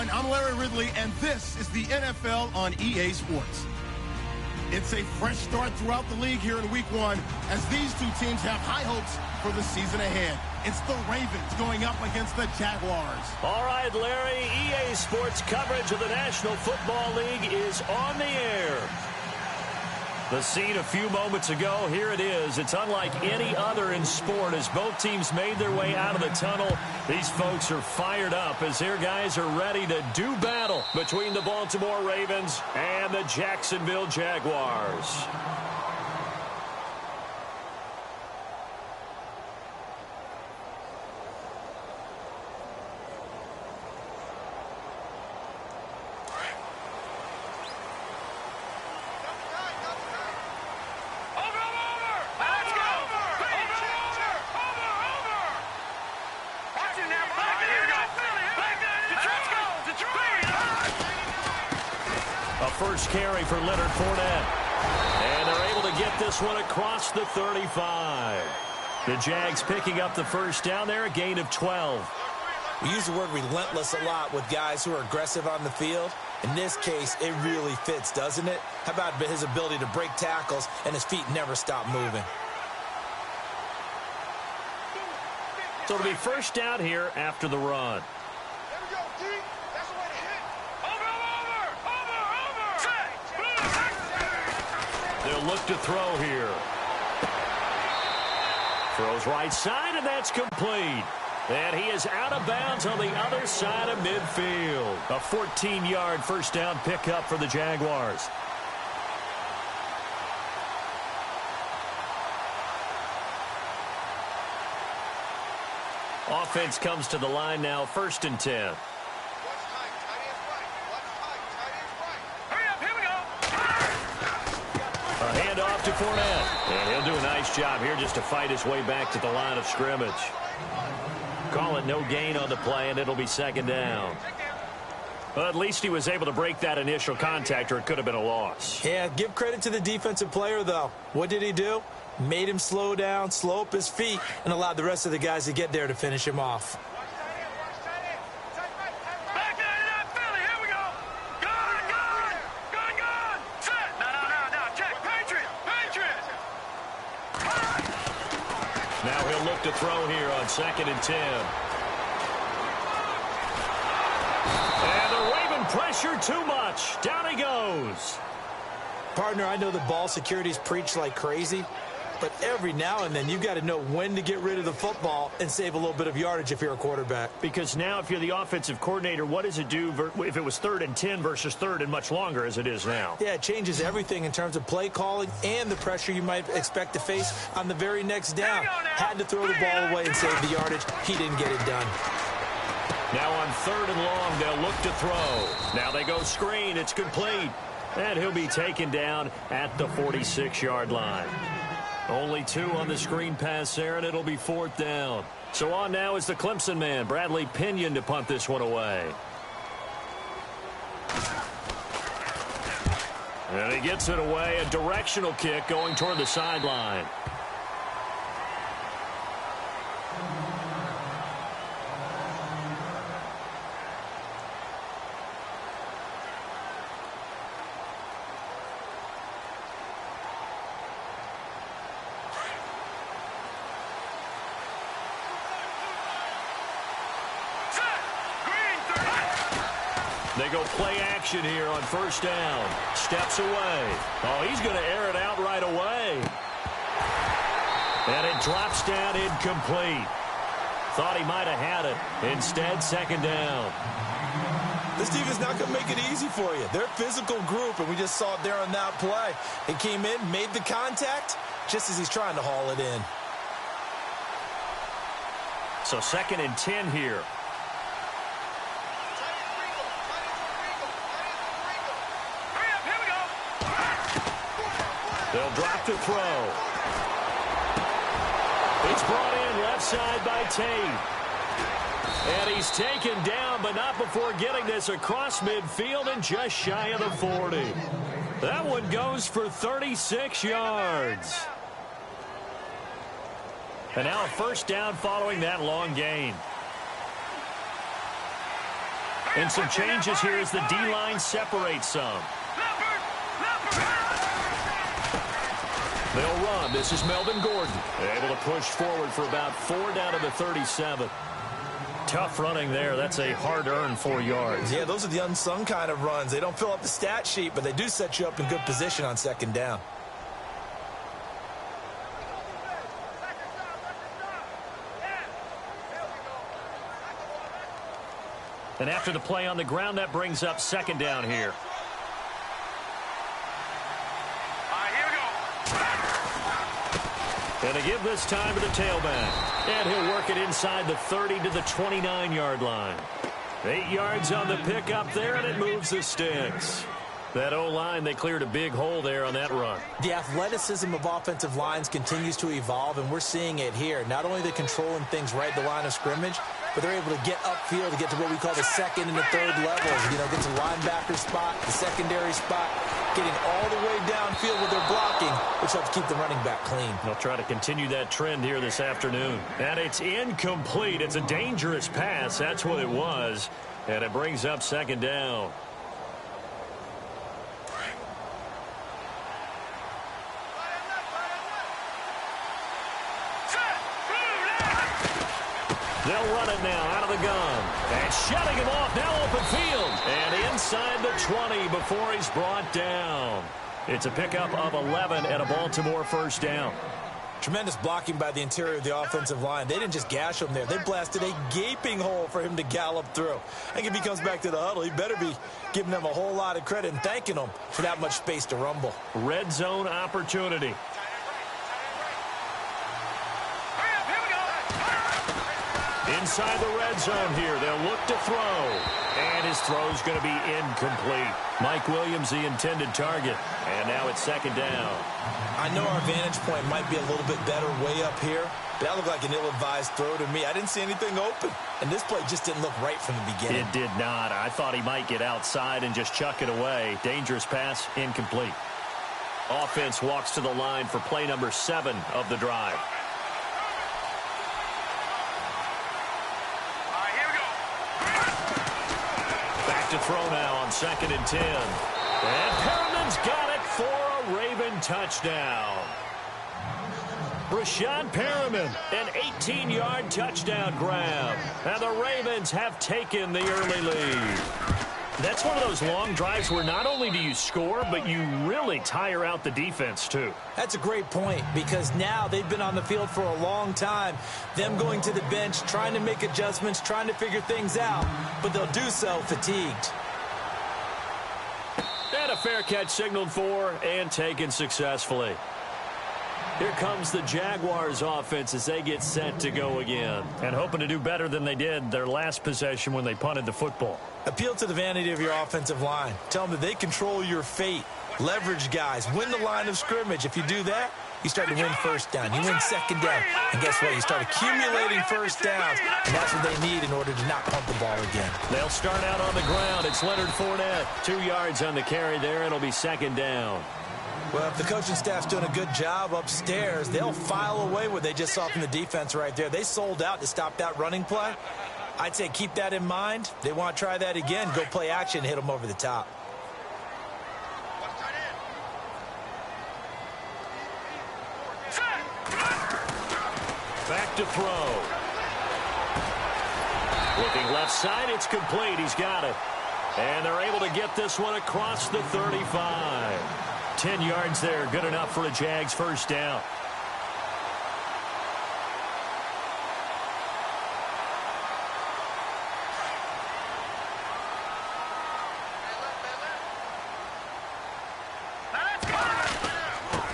everyone. I'm Larry Ridley, and this is the NFL on EA Sports. It's a fresh start throughout the league here in Week 1 as these two teams have high hopes for the season ahead. It's the Ravens going up against the Jaguars. All right, Larry, EA Sports coverage of the National Football League is on the air. The scene a few moments ago, here it is. It's unlike any other in sport as both teams made their way out of the tunnel. These folks are fired up as their guys are ready to do battle between the Baltimore Ravens and the Jacksonville Jaguars. First carry for Leonard Fournette. And they're able to get this one across the 35. The Jags picking up the first down there, a gain of 12. We use the word relentless a lot with guys who are aggressive on the field. In this case, it really fits, doesn't it? How about his ability to break tackles and his feet never stop moving? So it'll be first down here after the run. They'll look to throw here. Throws right side, and that's complete. And he is out of bounds on the other side of midfield. A 14-yard first down pickup for the Jaguars. Offense comes to the line now, 1st and 10. A handoff to Fournette. And he'll do a nice job here just to fight his way back to the line of scrimmage. Call it no gain on the play, and it'll be 2nd down. Well, at least he was able to break that initial contact, or it could have been a loss. Yeah, give credit to the defensive player, though. What did he do? Made him slow down, slow up his feet, and allowed the rest of the guys to get there to finish him off. Now he'll look to throw here on 2nd and 10. And the Raven pressure too much. Down he goes. Partner, I know the ball security's preached like crazy, but every now and then you've got to know when to get rid of the football and save a little bit of yardage if you're a quarterback. Because now if you're the offensive coordinator, what does it do if it was 3rd and 10 versus 3rd and much longer as it is now? Yeah, it changes everything in terms of play calling and the pressure you might expect to face on the very next down. Had to throw the ball away and save the yardage. He didn't get it done. Now on 3rd and long, they'll look to throw. Now they go screen. It's complete. And he'll be taken down at the 46-yard line. Only 2 on the screen pass there, and it'll be 4th down. So on now is the Clemson man, Bradley Pinion, to punt this one away. And he gets it away, a directional kick going toward the sideline. They go play action here on 1st down. Steps away. Oh, he's going to air it out right away. And it drops down incomplete. Thought he might have had it. Instead, 2nd down. This team is not going to make it easy for you. They're a physical group, and we just saw it there on that play. He came in, made the contact, just as he's trying to haul it in. So 2nd and 10 here. They'll drop to throw. It's brought in left side by Tate. And he's taken down, but not before getting this across midfield and just shy of the 40. That one goes for 36 yards. And now a 1st down following that long gain. And some changes here as the D-line separates some. They'll run. This is Melvin Gordon. Able to push forward for about 4 down to the 37. Tough running there. That's a hard-earned 4 yards. Yeah, those are the unsung kind of runs. They don't fill up the stat sheet, but they do set you up in good position on second down. And after the play on the ground, that brings up second down here. And they give this time to the tailback. And he'll work it inside the 30 to the 29-yard line. 8 yards on the pickup there, and it moves the sticks. That O-line, they cleared a big hole there on that run. The athleticism of offensive lines continues to evolve, and we're seeing it here. Not only are they controlling things right at the line of scrimmage, but they're able to get upfield to get to what we call the second and the third levels. You know, get to the linebacker spot, the secondary spot, getting all the way downfield with their blocking, which helps keep the running back clean. They'll try to continue that trend here this afternoon. And it's incomplete. It's a dangerous pass. That's what it was. And it brings up second down. They'll run it now out of the gun. And shutting him off, now open field. And inside the 20 before he's brought down. It's a pickup of 11 and a Baltimore first down. Tremendous blocking by the interior of the offensive line. They didn't just gash him there. They blasted a gaping hole for him to gallop through. I think if he comes back to the huddle, he better be giving them a whole lot of credit and thanking them for that much space to rumble. Red zone opportunity. Inside the red zone here. They'll look to throw. And his throw's going to be incomplete. Mike Williams, the intended target. And now it's second down. I know our vantage point might be a little bit better way up here, but that looked like an ill-advised throw to me. I didn't see anything open. And this play just didn't look right from the beginning. It did not. I thought he might get outside and just chuck it away. Dangerous pass, incomplete. Offense walks to the line for play number 7 of the drive. To throw now on 2nd and 10. And Perriman's got it for a Raven touchdown. Breshad Perriman, an 18-yard touchdown grab. And the Ravens have taken the early lead. That's one of those long drives where not only do you score, but you really tire out the defense, too. That's a great point, because now they've been on the field for a long time. Them going to the bench, trying to make adjustments, trying to figure things out, but they'll do so fatigued. And a fair catch signaled for and taken successfully. Here comes the Jaguars offense as they get set to go again. And hoping to do better than they did their last possession when they punted the football. Appeal to the vanity of your offensive line. Tell them that they control your fate. Leverage guys. Win the line of scrimmage. If you do that, you start to win first down. You win second down. And guess what? You start accumulating first downs. And that's what they need in order to not punt the ball again. They'll start out on the ground. It's Leonard Fournette. 2 yards on the carry there. It'll be second down. Well, if the coaching staff's doing a good job upstairs, they'll file away what they just saw from the defense right there. They sold out to stop that running play. I'd say keep that in mind. They want to try that again. Go play action, hit them over the top. Back to throw. Looking left side, it's complete. He's got it. And they're able to get this one across the 35. 10 yards there, good enough for a Jags first down.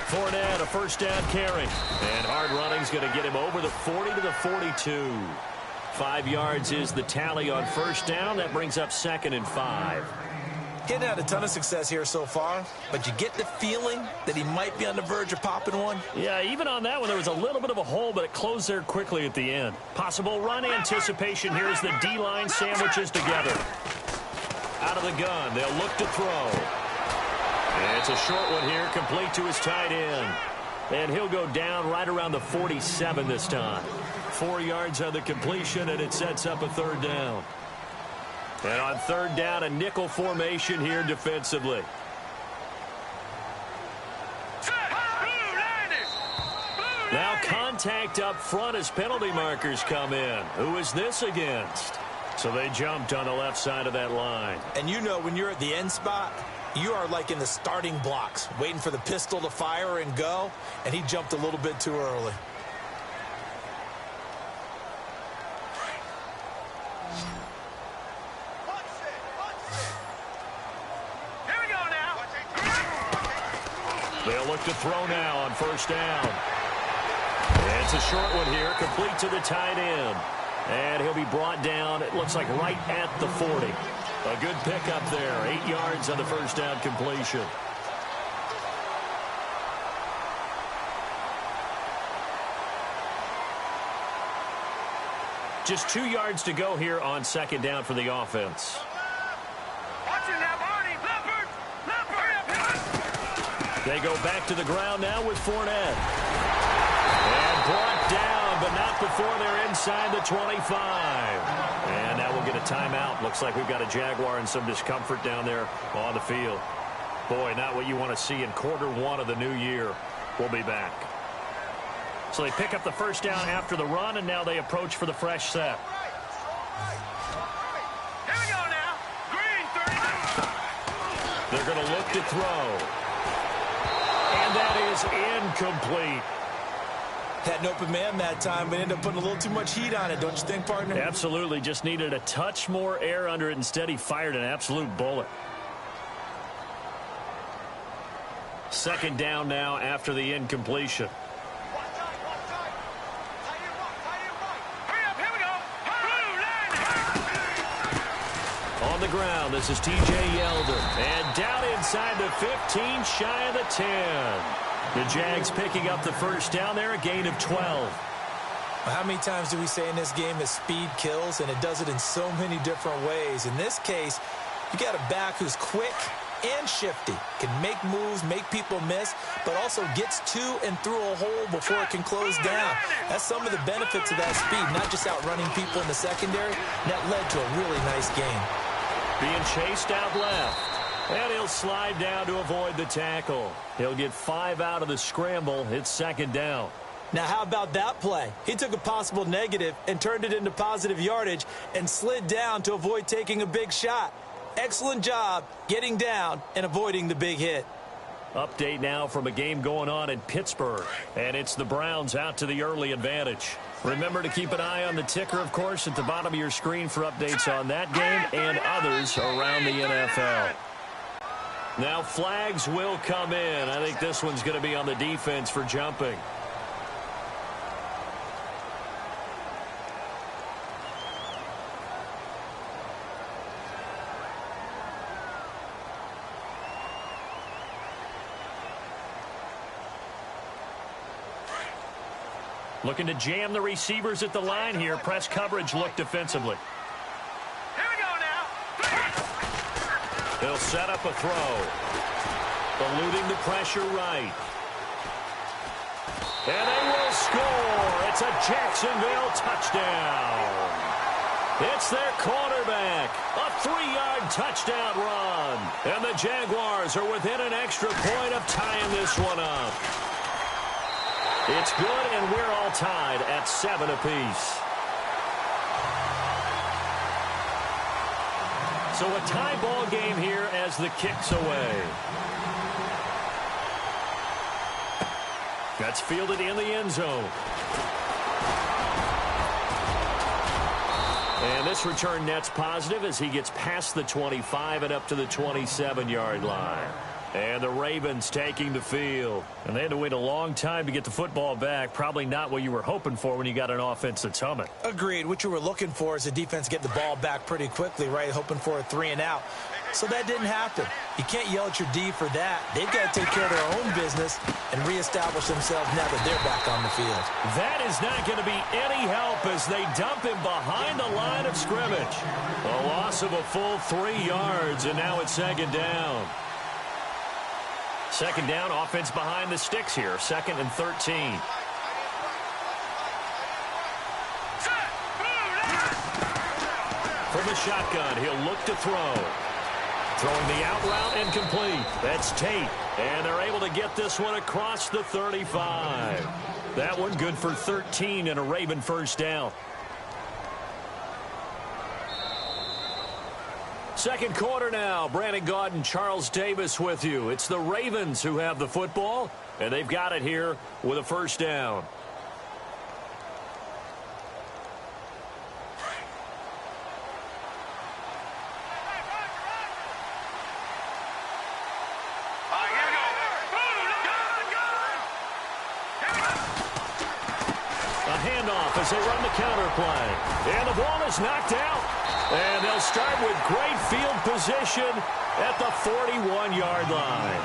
Fournette, a first down carry. And hard running's going to get him over the 40 to the 42. 5 yards is the tally on first down. That brings up 2nd and 5. He hadn't had a ton of success here so far, but you get the feeling that he might be on the verge of popping one. Yeah, even on that one, there was a little bit of a hole, but it closed there quickly at the end. Possible run anticipation here as the D-line sandwiches together. Out of the gun, they'll look to throw. And it's a short one here, complete to his tight end. And he'll go down right around the 47 this time. 4 yards on the completion, and it sets up a third down. And on third down, a nickel formation here defensively. Now contact up front as penalty markers come in. Who is this against? So they jumped on the left side of that line. And you know when you're at the end spot, you are like in the starting blocks, waiting for the pistol to fire and go, and he jumped a little bit too early. They'll look to throw now on first down. And it's a short one here, complete to the tight end. And he'll be brought down, it looks like right at the 40. A good pickup there, 8 yards on the first down completion. Just 2 yards to go here on second down for the offense. They go back to the ground now with Fournette. And brought down, but not before they're inside the 25. And now we'll get a timeout. Looks like we've got a Jaguar and some discomfort down there on the field. Boy, not what you want to see in quarter one of the new year. We'll be back. So they pick up the first down after the run, and now they approach for the fresh set. Here we go now. Green, 30. They're going to look to throw. And that is incomplete. Had an open man that time, but ended up putting a little too much heat on it, don't you think, partner? Absolutely. Just needed a touch more air under it. Instead, he fired an absolute bullet. Second down now after the incompletion. On the ground, this is T.J. Yeldon. And down inside the 15, shy of the 10. The Jags picking up the first down there, a gain of 12. Well, how many times do we say in this game that speed kills, and it does it in so many different ways? In this case, you got a back who's quick and shifty, can make moves, make people miss, but also gets to and through a hole before it can close down. That's some of the benefits of that speed, not just outrunning people in the secondary. That led to a really nice game. Being chased out left. And he'll slide down to avoid the tackle. He'll get 5 out of the scramble. It's second down. Now, how about that play? He took a possible negative and turned it into positive yardage and slid down to avoid taking a big shot. Excellent job getting down and avoiding the big hit. Update now from a game going on in Pittsburgh. And it's the Browns out to the early advantage. Remember to keep an eye on the ticker, of course, at the bottom of your screen for updates on that game and others around the NFL. Now flags will come in. I think this one's going to be on the defense for jumping. Looking to jam the receivers at the line here. Press coverage look defensively. Here we go now. He'll set up a throw. Eluding the pressure right. And they will score. It's a Jacksonville touchdown. It's their quarterback. A 3-yard touchdown run. And the Jaguars are within an extra point of tying this one up. It's good, and we're all tied at 7 apiece. So a tie ball game here as the kick's away. That's fielded in the end zone. And this return net's positive as he gets past the 25 and up to the 27-yard line. And the Ravens taking the field. And they had to wait a long time to get the football back. Probably not what you were hoping for when you got an offense that's humming. Agreed. What you were looking for is the defense get the ball back pretty quickly, right? Hoping for a 3-and-out. So that didn't happen. You can't yell at your D for that. They've got to take care of their own business and reestablish themselves now that they're back on the field. That is not going to be any help as they dump him behind the line of scrimmage. A loss of a full 3 yards, and now it's second down. Second down, offense behind the sticks here. 2nd and 13. From the shotgun. He'll look to throw. Throwing the out route and complete. That's Tate. And they're able to get this one across the 35. That one good for 13 and a Raven first down. Second quarter now. Brandon Gaudin and Charles Davis with you. It's the Ravens who have the football, and they've got it here with a first down. As they run the counter play. And the ball is knocked out. And they'll start with great field position at the 41-yard line.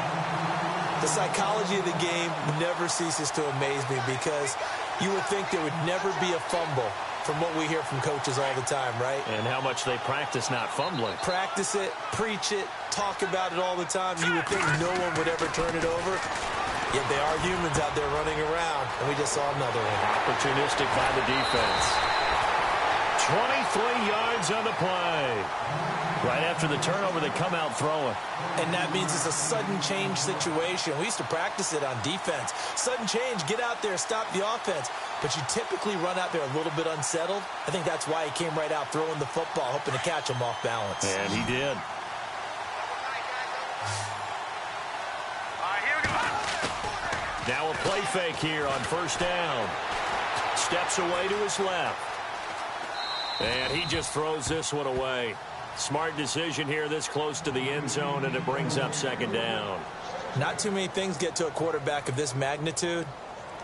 The psychology of the game never ceases to amaze me because you would think there would never be a fumble from what we hear from coaches all the time, right? And how much they practice not fumbling. Practice it, preach it, talk about it all the time. You would think no one would ever turn it over. Yet they are humans out there running around, and we just saw another one. Opportunistic by the defense. 23 yards on the play. Right after the turnover, they come out throwing. And that means it's a sudden change situation. We used to practice it on defense. Sudden change, get out there, stop the offense. But you typically run out there a little bit unsettled. I think that's why he came right out throwing the football, hoping to catch him off balance. And he did. Now a play fake here on first down. Steps away to his left. And he just throws this one away. Smart decision here this close to the end zone, and it brings up second down. Not too many things get to a quarterback of this magnitude,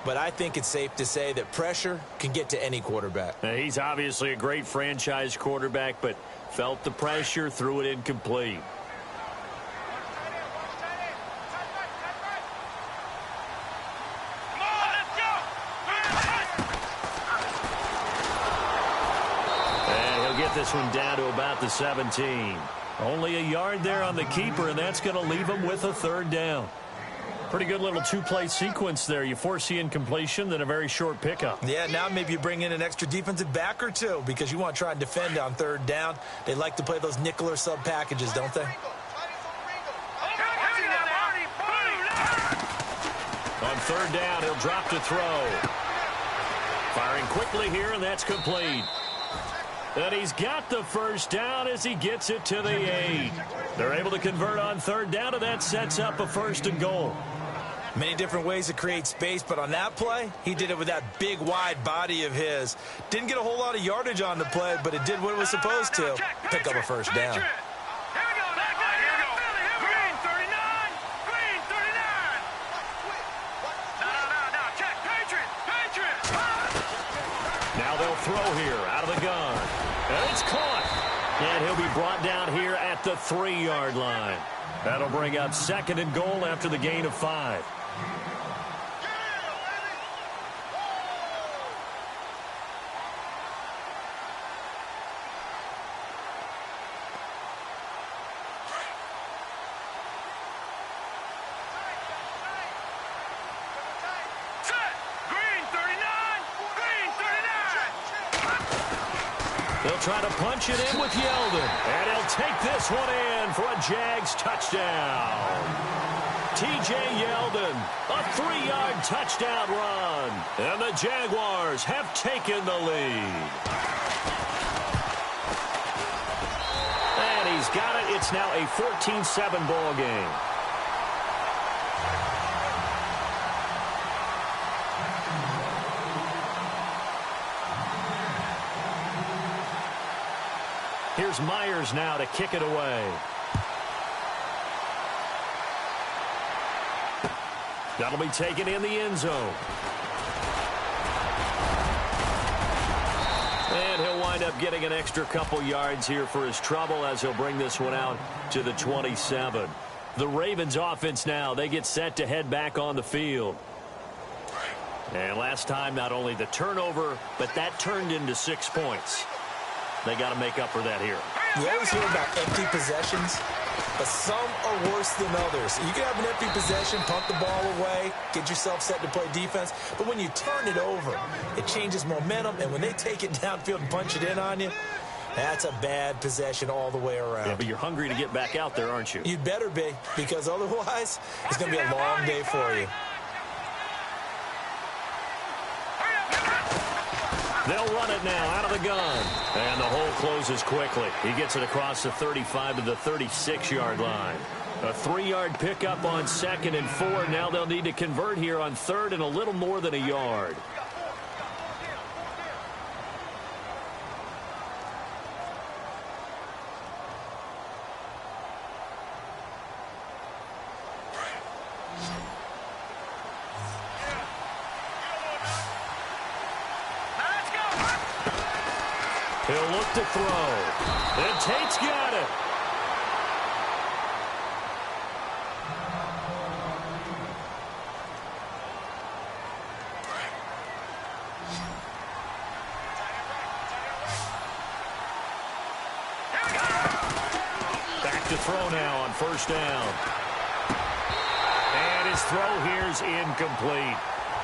but I think it's safe to say that pressure can get to any quarterback. Now, he's obviously a great franchise quarterback, but felt the pressure, threw it incomplete. This one down to about the 17. Only a yard there on the keeper, and that's going to leave him with a third down. Pretty good little two-play sequence there. You force the incompletion, then a very short pickup. Yeah, now maybe you bring in an extra defensive back or two because you want to try and defend on third down. They like to play those nickel or sub packages, don't they? On third down, he'll drop to throw. Firing quickly here, and that's complete. And he's got the first down as he gets it to the 8. They're able to convert on third down, and that sets up a first and goal. Many different ways to create space, but on that play, he did it with that big, wide body of his. Didn't get a whole lot of yardage on the play, but it did what it was supposed to. Pick up a first down. Now they'll throw here out of the gun. And it's caught. And he'll be brought down here at the 3-yard line. That'll bring up second and goal after the gain of 5. They'll try to punch it in with Yeldon. And he'll take this one in for a Jags touchdown. T.J. Yeldon, a 3-yard touchdown run. And the Jaguars have taken the lead. And he's got it. It's now a 14-7 ball game. Here's Myers now to kick it away. That'll be taken in the end zone. And he'll wind up getting an extra couple yards here for his trouble as he'll bring this one out to the 27. The Ravens offense now, they get set to head back on the field. And last time, not only the turnover, but that turned into 6 points. They got to make up for that here. You always hear about empty possessions, but some are worse than others. You can have an empty possession, pump the ball away, get yourself set to play defense, but when you turn it over, it changes momentum, and when they take it downfield and punch it in on you, That's a bad possession all the way around. Yeah, but you're hungry to get back out there, aren't you? You'd better be, because otherwise it's going to be a long day for you. They'll run it now out of the gun. And the hole closes quickly. He gets it across the 35 to the 36-yard line. A 3-yard pickup on 2nd and 4. Now they'll need to convert here on 3rd and a little more than a yard. He'll look to throw. And Tate's got it. Back to throw now on 1st down. And his throw here's incomplete.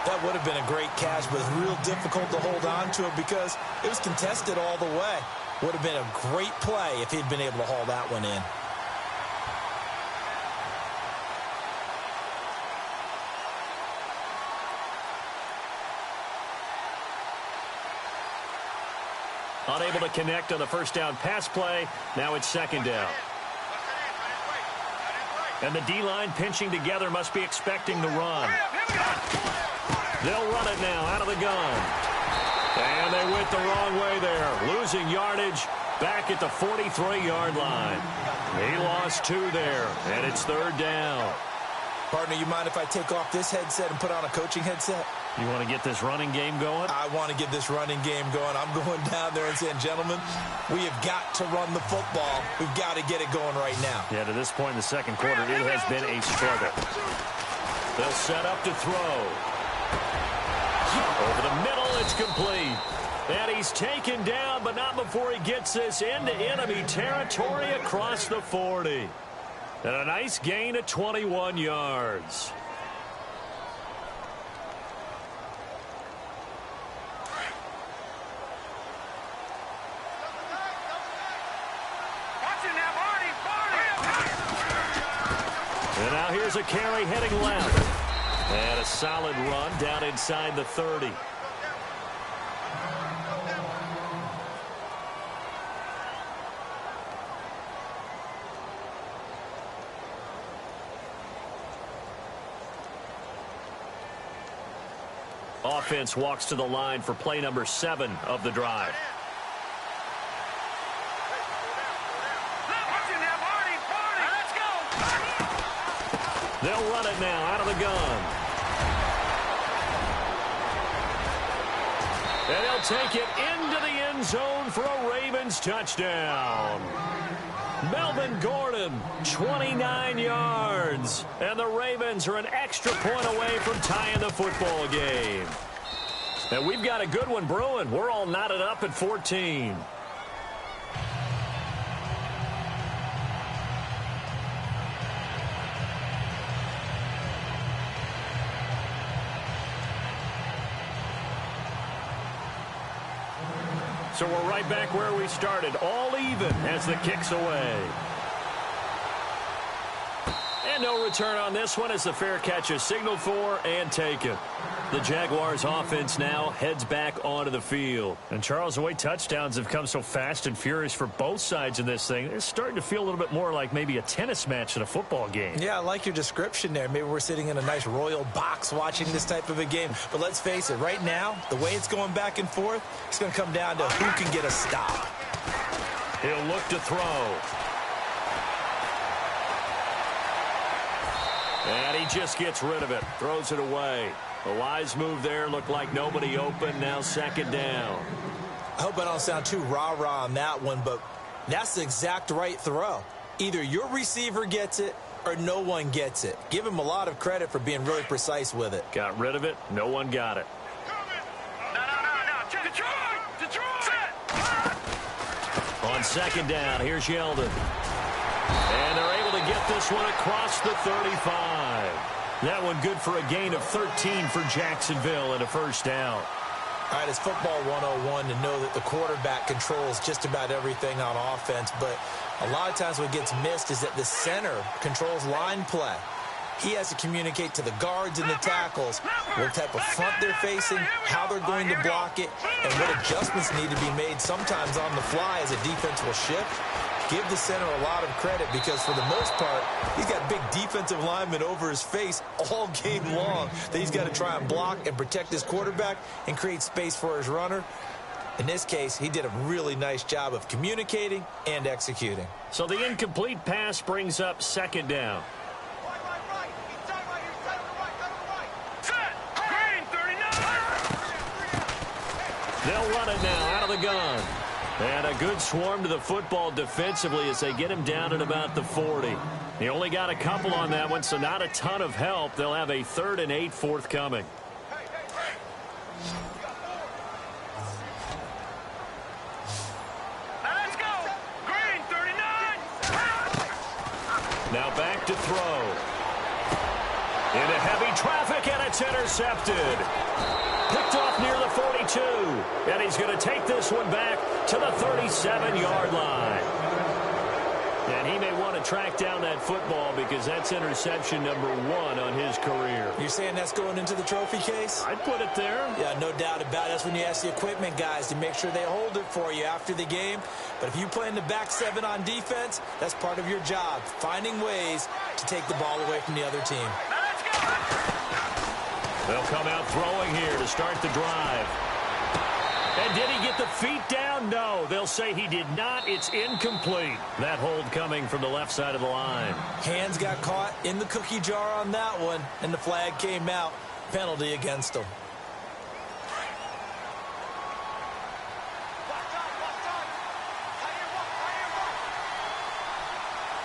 That would have been a great catch, but it's real difficult to hold on to it because it was contested all the way. Would have been a great play if he'd been able to haul that one in. Unable to connect on the 1st down pass play. Now it's 2nd down. And the D-line pinching together must be expecting the run. They'll run it now out of the gun. And they went the wrong way there. Losing yardage back at the 43-yard line. He lost 2 there, and it's 3rd down. Partner, you mind if I take off this headset and put on a coaching headset? You want to get this running game going? I want to get this running game going. I'm going down there and saying, gentlemen, we have got to run the football. We've got to get it going right now. Yeah, to this point in the 2nd quarter, it has been a struggle. They'll set up to throw. Over the middle, it's complete. And he's taken down, but not before he gets this into enemy territory across the 40. And a nice gain of 21 yards. And now here's a carry heading left. And a solid run down inside the 30. Offense walks to the line for play number 7 of the drive. They'll run it now out of the gun. And they'll take it into the end zone for a Ravens touchdown. Melvin Gordon, 29 yards. And the Ravens are an extra point away from tying the football game. And we've got a good one brewing. We're all knotted up at 14. So we're right back where we started, all even as the kick's away. And no return on this one as the fair catch is signaled for and taken. The Jaguars offense now heads back onto the field. And Charles, the way touchdowns have come so fast and furious for both sides in this thing, it's starting to feel a little bit more like maybe a tennis match in a football game. Yeah, I like your description there. Maybe we're sitting in a nice royal box watching this type of a game. But let's face it, right now, the way it's going back and forth, it's going to come down to who can get a stop. He'll look to throw. And he just gets rid of it, throws it away. A wise move there, looked like nobody open, now 2nd down. I hope I don't sound too rah-rah on that one, but that's the exact right throw. Either your receiver gets it or no one gets it. Give him a lot of credit for being really precise with it. Got rid of it, no one got it. On 2nd down, here's Yeldon. And they're able to get this one across the 35. That one good for a gain of 13 for Jacksonville and a 1st down. All right, it's football 101 to know that the quarterback controls just about everything on offense, but a lot of times what gets missed is that the center controls line play. He has to communicate to the guards and the tackles what type of front they're facing, how they're going to block it, and what adjustments need to be made sometimes on the fly as a defense will shift. Give the center a lot of credit because for the most part, he's got big defensive linemen over his face all game long that he's got to try and block and protect his quarterback and create space for his runner. In this case, he did a really nice job of communicating and executing. So the incomplete pass brings up second down. They'll run it now out of the gun. And a good swarm to the football defensively as they get him down at about the 40. He only got a couple on that one, so not a ton of help. They'll have a 3rd and 8 forthcoming. Let's go. Green 39. Now back to throw. Into heavy traffic, and it's intercepted. Picked off near the 42. And he's going to take this one back to the 37-yard line. And he may want to track down that football because that's interception number 1 on his career. You're saying that's going into the trophy case? I'd put it there. Yeah, no doubt about it. That's when you ask the equipment guys to make sure they hold it for you after the game. But if you play in the back 7 on defense, that's part of your job, finding ways to take the ball away from the other team. Let's go. They'll come out throwing here to start the drive. And did he get the feet down? No, they'll say he did not. It's incomplete. That hold coming from the left side of the line. Hands got caught in the cookie jar on that one, and the flag came out. Penalty against him.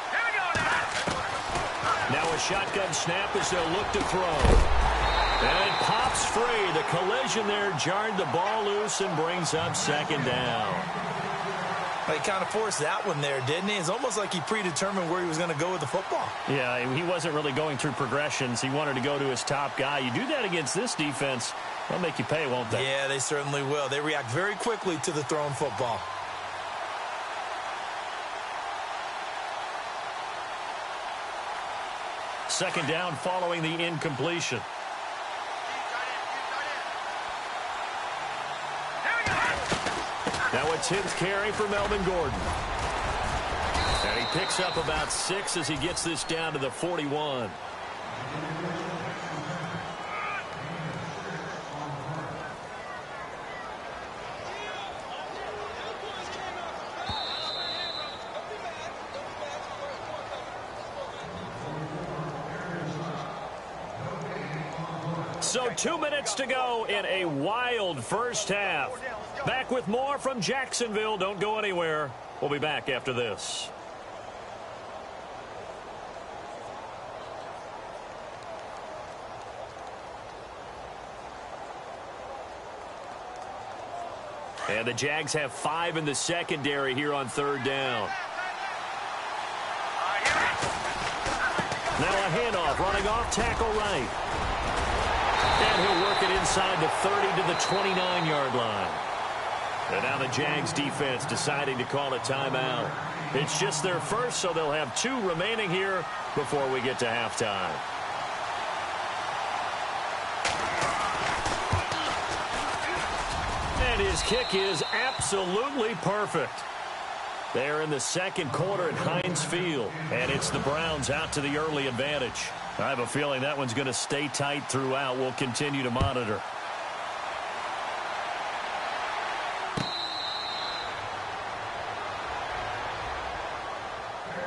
Here we go now. Now a shotgun snap as they'll look to throw. And it pops free. The collision there jarred the ball loose and brings up second down. He kind of forced that one there, didn't he? It's almost like he predetermined where he was going to go with the football. Yeah, he wasn't really going through progressions. He wanted to go to his top guy. You do that against this defense, they'll make you pay, won't they? Yeah, they certainly will. They react very quickly to the thrown football. Second down following the incompletion. Now a 10th carry for Melvin Gordon. And he picks up about 6 as he gets this down to the 41. So 2 minutes to go in a wild first half. Back with more from Jacksonville. Don't go anywhere. We'll be back after this. And the Jags have 5 in the secondary here on 3rd down. Now a handoff running off tackle right. And he'll work it inside the 30 to the 29-yard line. And now the Jags defense deciding to call a timeout. It's just their first, so they'll have 2 remaining here before we get to halftime. And his kick is absolutely perfect. They're in the second quarter at Heinz Field, and it's the Browns out to the early advantage. I have a feeling that one's going to stay tight throughout. We'll continue to monitor.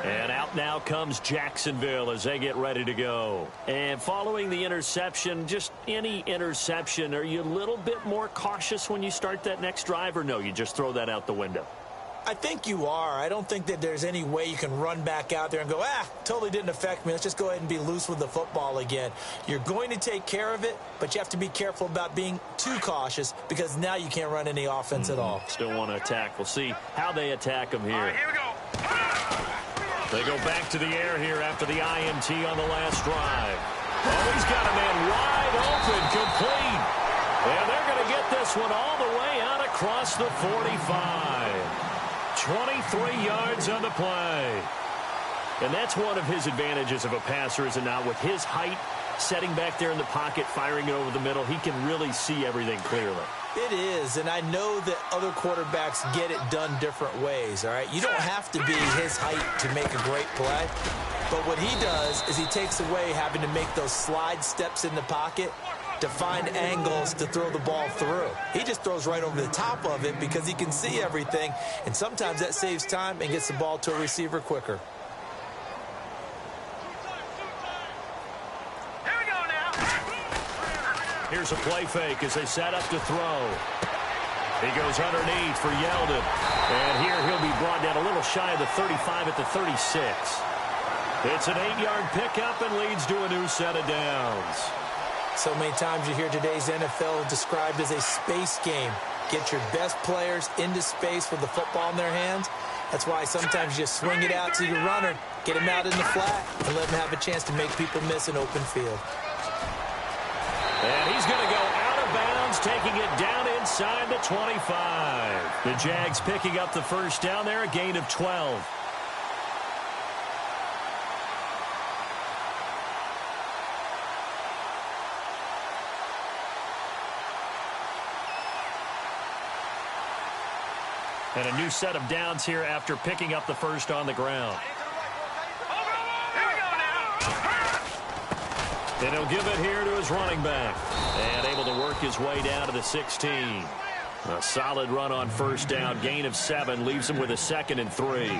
And out now comes Jacksonville as they get ready to go. And following the interception, just any interception, are you a little bit more cautious when you start that next drive, or no, you just throw that out the window? I think you are. I don't think that there's any way you can run back out there and go, totally didn't affect me. Let's just go ahead and be loose with the football again. You're going to take care of it, but you have to be careful about being too cautious because now you can't run any offense at all. Still want to attack. We'll see how they attack them here. All right, here we go. They go back to the air here after the INT on the last drive. Oh, he's got a man wide open, complete. And they're going to get this one all the way out across the 45. 23 yards on the play. And that's one of his advantages of a passer, is it not? With his height, setting back there in the pocket, firing it over the middle, he can really see everything clearly. It is, and I know that other quarterbacks get it done different ways, all right? You don't have to be his height to make a great play, but what he does is he takes away having to make those slide steps in the pocket to find angles to throw the ball through. He just throws right over the top of it because he can see everything, and sometimes that saves time and gets the ball to a receiver quicker. Here's a play fake as they set up to throw. He goes underneath for Yeldon. And here he'll be brought down a little shy of the 35 at the 36. It's an 8-yard pickup and leads to a new set of downs. So many times you hear today's NFL described as a space game. Get your best players into space with the football in their hands. That's why sometimes you just swing it out to your runner, get him out in the flat, and let him have a chance to make people miss an open field. And he's going to go out of bounds, taking it down inside the 25. The Jags picking up the first down there, a gain of 12. And a new set of downs here after picking up the first on the ground. And he'll give it here to his running back. And able to work his way down to the 16. A solid run on first down. Gain of 7 leaves him with a 2nd and 3.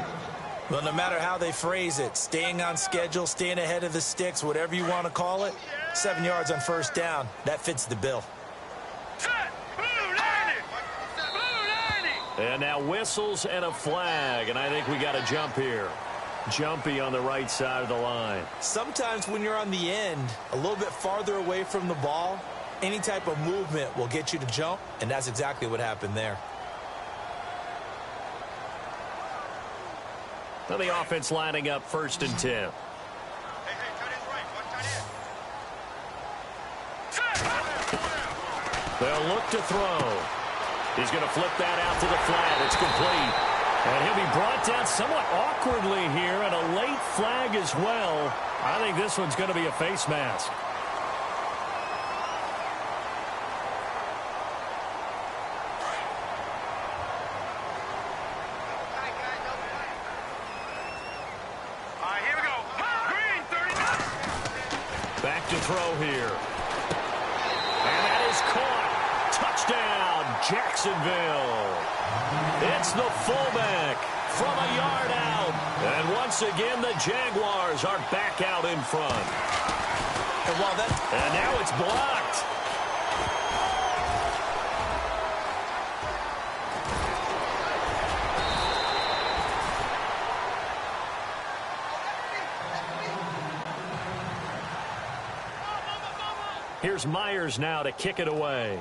Well, no matter how they phrase it, staying on schedule, staying ahead of the sticks, whatever you want to call it, 7 yards on first down, that fits the bill. And now whistles and a flag. And I think we got a jump here. Jumpy on the right side of the line. Sometimes when you're on the end, a little bit farther away from the ball, any type of movement will get you to jump, and that's exactly what happened there. Now the offense lining up 1st and 10. They'll look to throw. He's going to flip that out to the flat. It's complete. And he'll be brought down somewhat awkwardly here, and a late flag as well. I think this one's going to be a face mask. All right, here we go. Green, 39. Back to throw here. And that is caught. Touchdown, Jacksonville. It's the fullback from a yard out. And once again, the Jaguars are back out in front. And now it's blocked. Here's Myers now to kick it away.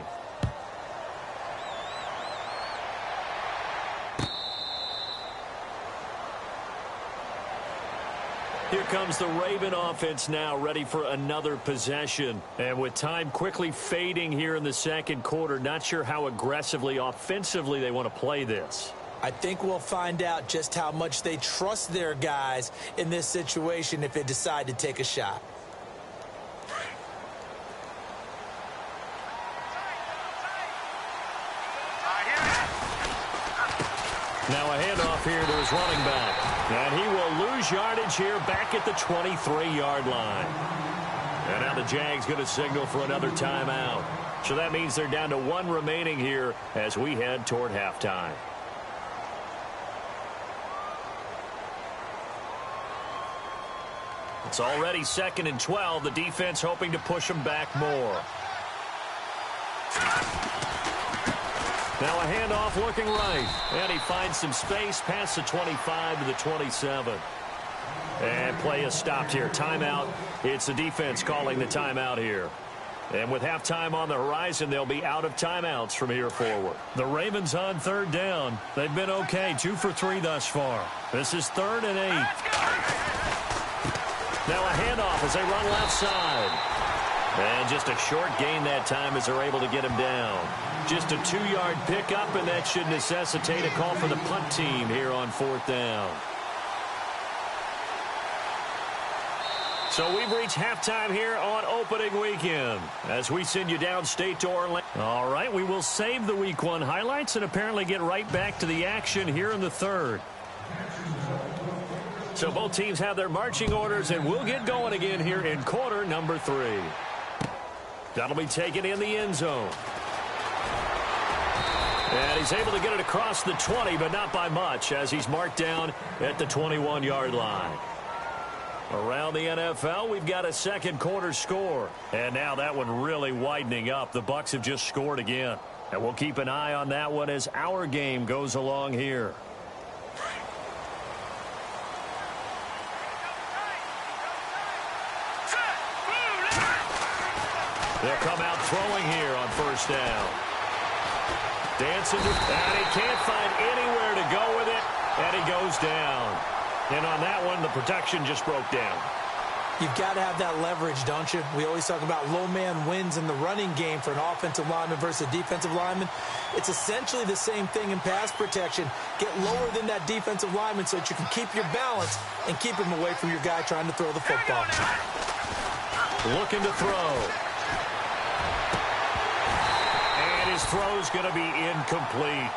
Here comes the Raven offense now, ready for another possession. And with time quickly fading here in the second quarter, not sure how aggressively, offensively they want to play this. I think we'll find out just how much they trust their guys in this situation if they decide to take a shot. Now a handoff here to his running back. And he will lose yardage here back at the 23-yard line. And now the Jags going to signal for another timeout. So that means they're down to 1 remaining here as we head toward halftime. It's already 2nd and 12. The defense hoping to push them back more. Now a handoff looking right. And he finds some space past the 25 to the 27. And play is stopped here. Timeout. It's the defense calling the timeout here. And with halftime on the horizon, they'll be out of timeouts from here forward. The Ravens on 3rd down. They've been okay. 2 for 3 thus far. This is 3rd and 8. Now a handoff as they run left side. And just a short gain that time as they're able to get him down. Just a 2-yard pickup, and that should necessitate a call for the punt team here on 4th down. So we've reached halftime here on opening weekend as we send you downstate to Orlando. All right, we will save the Week 1 highlights and apparently get right back to the action here in the 3rd. So both teams have their marching orders, and we'll get going again here in quarter number 3. That'll be taken in the end zone. And he's able to get it across the 20, but not by much, as he's marked down at the 21-yard line. Around the NFL, we've got a second quarter score. And now that one really widening up. The Bucs have just scored again. And we'll keep an eye on that one as our game goes along here. They'll come out throwing here on 1st down. Dancing, and he can't find anywhere to go with it, and he goes down. And on that one, the protection just broke down. You've got to have that leverage, don't you? We always talk about low man wins in the running game for an offensive lineman versus a defensive lineman. It's essentially the same thing in pass protection. Get lower than that defensive lineman so that you can keep your balance and keep him away from your guy trying to throw the football. Looking to throw. And his throw's going to be incomplete.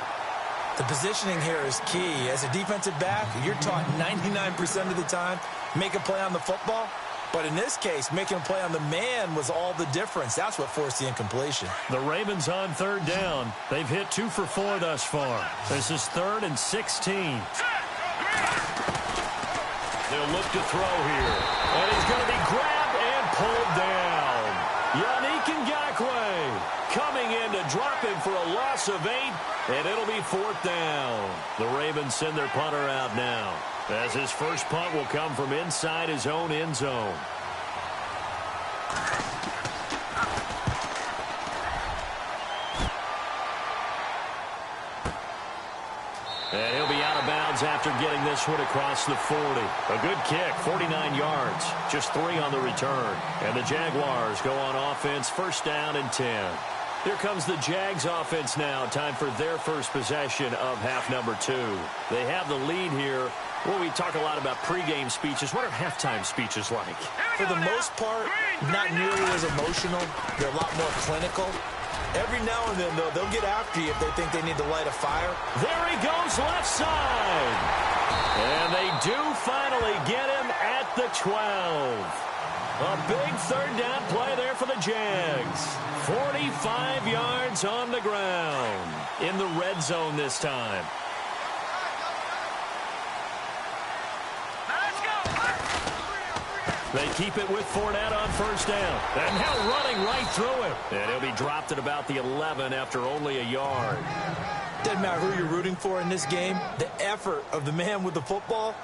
The positioning here is key. As a defensive back, you're taught 99% of the time, make a play on the football. But in this case, making a play on the man was all the difference. That's what forced the incompletion. The Ravens on 3rd down. They've hit 2 for 4 thus far. This is 3rd and 16. They'll look to throw here. And he's going to be grabbed and pulled down. Yannick Ngakoue coming in to drop him for a loss of 8, and it'll be 4th down. The Ravens send their punter out now, as his first punt will come from inside his own end zone. And he'll be out of bounds after getting this one across the 40. A good kick, 49 yards, just 3 on the return. And the Jaguars go on offense, 1st down and 10. Here comes the Jags offense now. Time for their first possession of half number 2. They have the lead here. Well, we talk a lot about pregame speeches. What are halftime speeches like? For the most part, not nearly as emotional. They're a lot more clinical. Every now and then, though, they'll get after you if they think they need to light a fire. There he goes, left side. And they do finally get him at the 12. A big 3rd down play there for the Jags. 45 yards on the ground. In the red zone this time. They keep it with Fournette on 1st down. And now running right through him. And he'll be dropped at about the 11 after only a yard. Doesn't matter who you're rooting for in this game. The effort of the man with the football,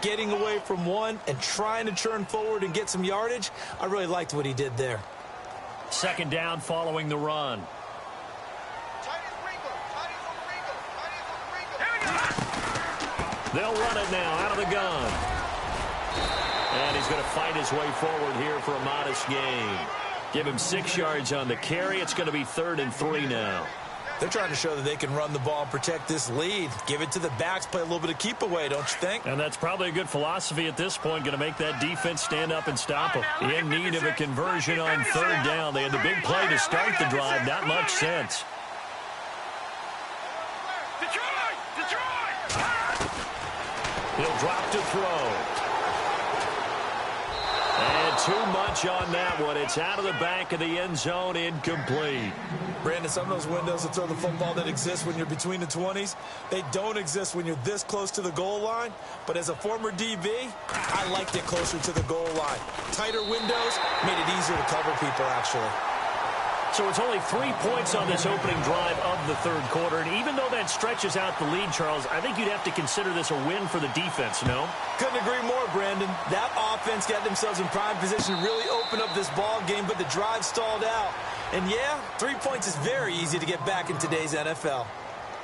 getting away from one and trying to churn forward and get some yardage, I really liked what he did there. 2nd down following the run. They'll run it now out of the gun. And he's going to fight his way forward here for a modest gain. Give him 6 yards on the carry. It's going to be 3rd and 3 now. They're trying to show that they can run the ball and protect this lead. Give it to the backs, play a little bit of keep away, don't you think? And that's probably a good philosophy at this point, going to make that defense stand up and stop them. In need of a conversion on 3rd down. They had the big play to start the drive. Not much sense. He'll drop to throw. And too much on that one. It's out of the back of the end zone, incomplete. Brandon, some of those windows to throw the football that exist when you're between the 20s, they don't exist when you're this close to the goal line. But as a former DB, I liked it closer to the goal line. Tighter windows made it easier to cover people, actually. So it's only 3 points on this opening drive of the 3rd quarter. And even though that stretches out the lead, Charles, I think you'd have to consider this a win for the defense, no? Couldn't agree more, Brandon. That offense got themselves in prime position to really open up this ball game, but the drive stalled out. And yeah, 3 points is very easy to get back in today's NFL.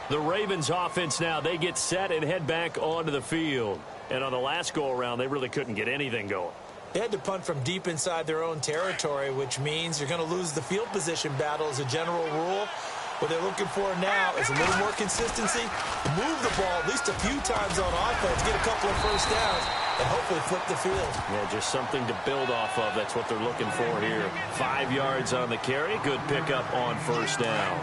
The Ravens offense now, they get set and head back onto the field. And on the last go-around, they really couldn't get anything going. They had to punt from deep inside their own territory, which means you're going to lose the field position battle as a general rule. What they're looking for now is a little more consistency, move the ball at least a few times on offense, get a couple of first downs, and hopefully flip the field. Yeah, just something to build off of. That's what they're looking for here. 5 yards on the carry. Good pickup on first down.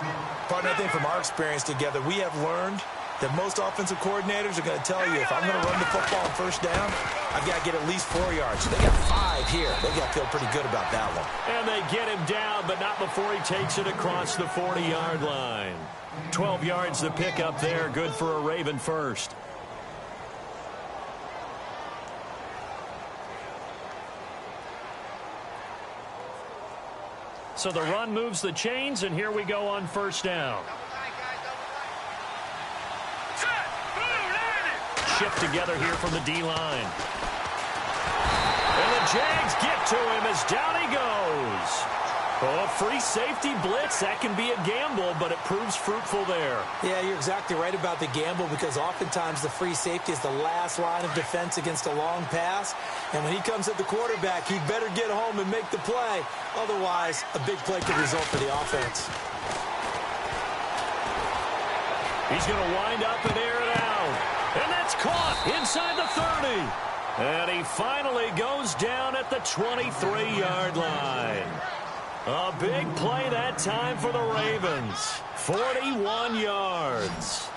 Partner, I think from our experience together, we have learned that most offensive coordinators are going to tell you, if I'm going to run the football on first down, I've got to get at least 4 yards. They got 5 here. They got to feel pretty good about that one. And they get him down, but not before he takes it across the 40-yard line. 12 yards to pick up there. Good for a Raven first. So the run moves the chains, and here we go on first down. Shift together here from the D-line. And the Jags get to him as down he goes. Oh, free safety blitz. That can be a gamble, but it proves fruitful there. Yeah, you're exactly right about the gamble, because oftentimes the free safety is the last line of defense against a long pass. And when he comes at the quarterback, he'd better get home and make the play. Otherwise, a big play could result for the offense. He's going to wind up and air it out. And that's caught inside the 30. And he finally goes down at the 23-yard line. A big play that time for the Ravens. 41 yards.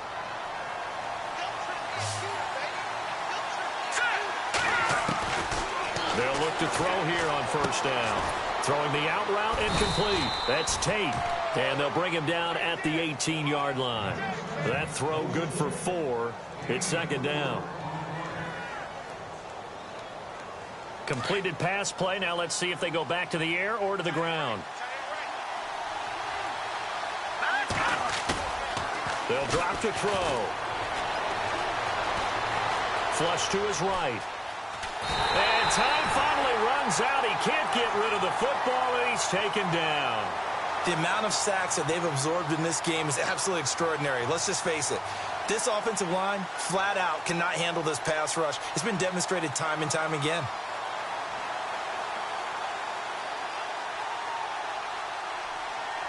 They'll look to throw here on first down. Throwing the out route incomplete. That's Tate. And they'll bring him down at the 18-yard line. That throw good for 4. It's second down. Completed pass play. Now let's see if they go back to the air or to the ground. They'll drop to throw. Flush to his right. And time finally runs out. He can't get rid of the football, and he's taken down. The amount of sacks that they've absorbed in this game is absolutely extraordinary. Let's just face it. This offensive line, flat out, cannot handle this pass rush. It's been demonstrated time and time again.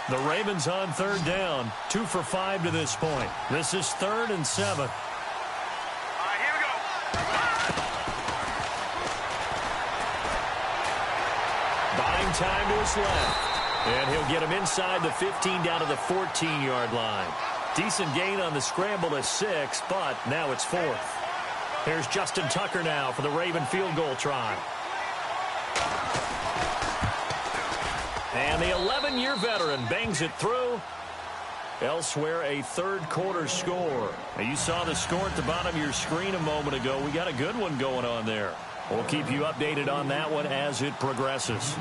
The Ravens on third down. 2 for 5 to this point. This is 3rd and 7. All right, here we go. Buying time to his left. And he'll get him inside the 15 down to the 14-yard line. Decent gain on the scramble to 6, but now it's 4th. Here's Justin Tucker now for the Raven field goal try. And the 11-year veteran bangs it through. Elsewhere, a third-quarter score. Now, you saw the score at the bottom of your screen a moment ago. We got a good one going on there. We'll keep you updated on that one as it progresses.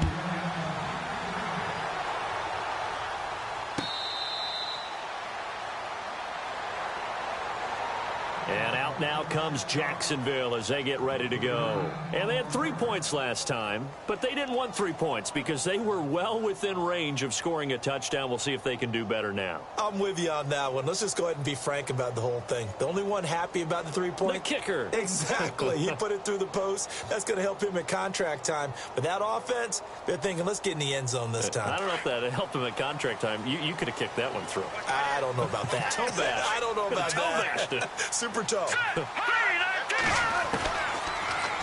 And out now comes Jacksonville as they get ready to go. And they had 3 points last time, but they didn't want 3 points because they were well within range of scoring a touchdown. We'll see if they can do better now. I'm with you on that one. Let's just go ahead and be frank about the whole thing. The only one happy about the 3-point? The kicker. Exactly. He put it through the post. That's going to help him at contract time. But that offense, they're thinking, let's get in the end zone this time. I don't know if that helped him at contract time. You could have kicked that one through. I don't know about that. Toe bash. I don't know about that. Toe Super toe.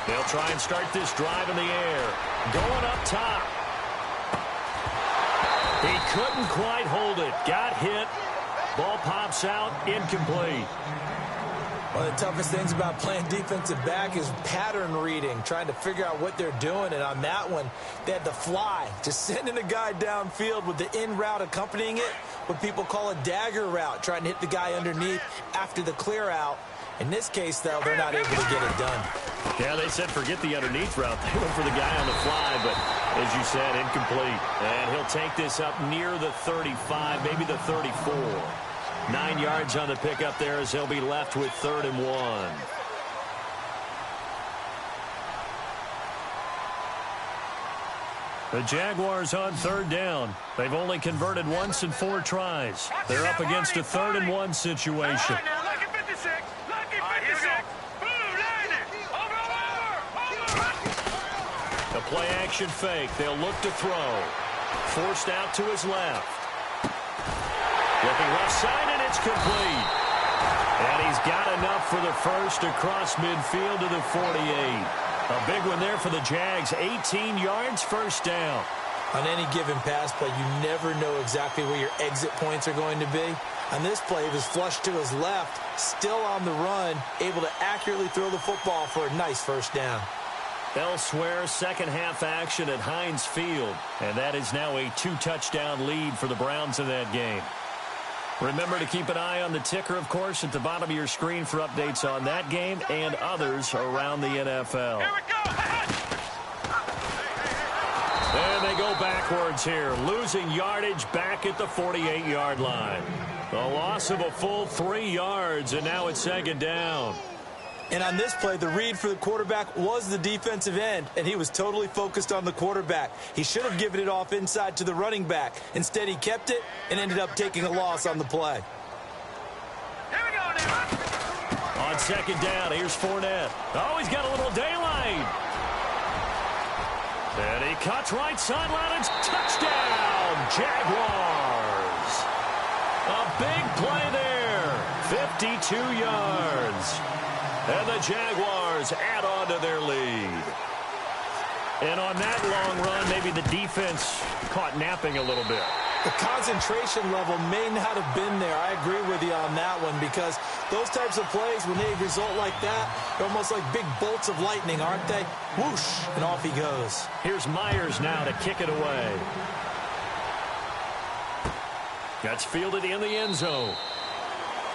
They'll try and start this drive in the air. Going up top. He couldn't quite hold it. Got hit. Ball pops out. Incomplete. One of the toughest things about playing defensive back is pattern reading, trying to figure out what they're doing. And on that one, they had to fly, just sending a guy downfield with the in route accompanying it, what people call a dagger route, trying to hit the guy underneath after the clear out. In this case, though, they're not able to get it done. Yeah, they said forget the underneath route. They went for the guy on the fly, but as you said, incomplete. And he'll take this up near the 35, maybe the 34. 9 yards on the pickup there as he'll be left with 3rd and 1. The Jaguars on third down. They've only converted once in 4 tries. They're up against a 3rd and 1 situation. play action fake. They'll look to throw. Forced out to his left. Looking left side, and it's complete. And he's got enough for the first across midfield to the 48. A big one there for the Jags. 18 yards, first down. On any given pass play, you never know exactly where your exit points are going to be. On this play, he was flushed to his left, still on the run, able to accurately throw the football for a nice first down. Elsewhere, second half action at Heinz Field. And that is now a 2-touchdown lead for the Browns in that game. Remember to keep an eye on the ticker, of course, at the bottom of your screen for updates on that game and others around the NFL. Here we go. And they go backwards here, losing yardage back at the 48-yard line. A loss of a full 3 yards, and now it's second down. And on this play, the read for the quarterback was the defensive end, and he was totally focused on the quarterback. He should have given it off inside to the running back. Instead, he kept it and ended up taking a loss on the play. Here we go now. On second down, here's Fournette. Oh, he's got a little daylight. And he cuts right sideline. It's touchdown, Jaguars. A big play there. 52 yards. And the Jaguars add on to their lead. And on that long run, maybe the defense caught napping a little bit. The concentration level may not have been there. I agree with you on that one, because those types of plays, when they result like that, they're almost like big bolts of lightning, aren't they? Whoosh, and off he goes. Here's Myers now to kick it away. That's fielded in the end zone.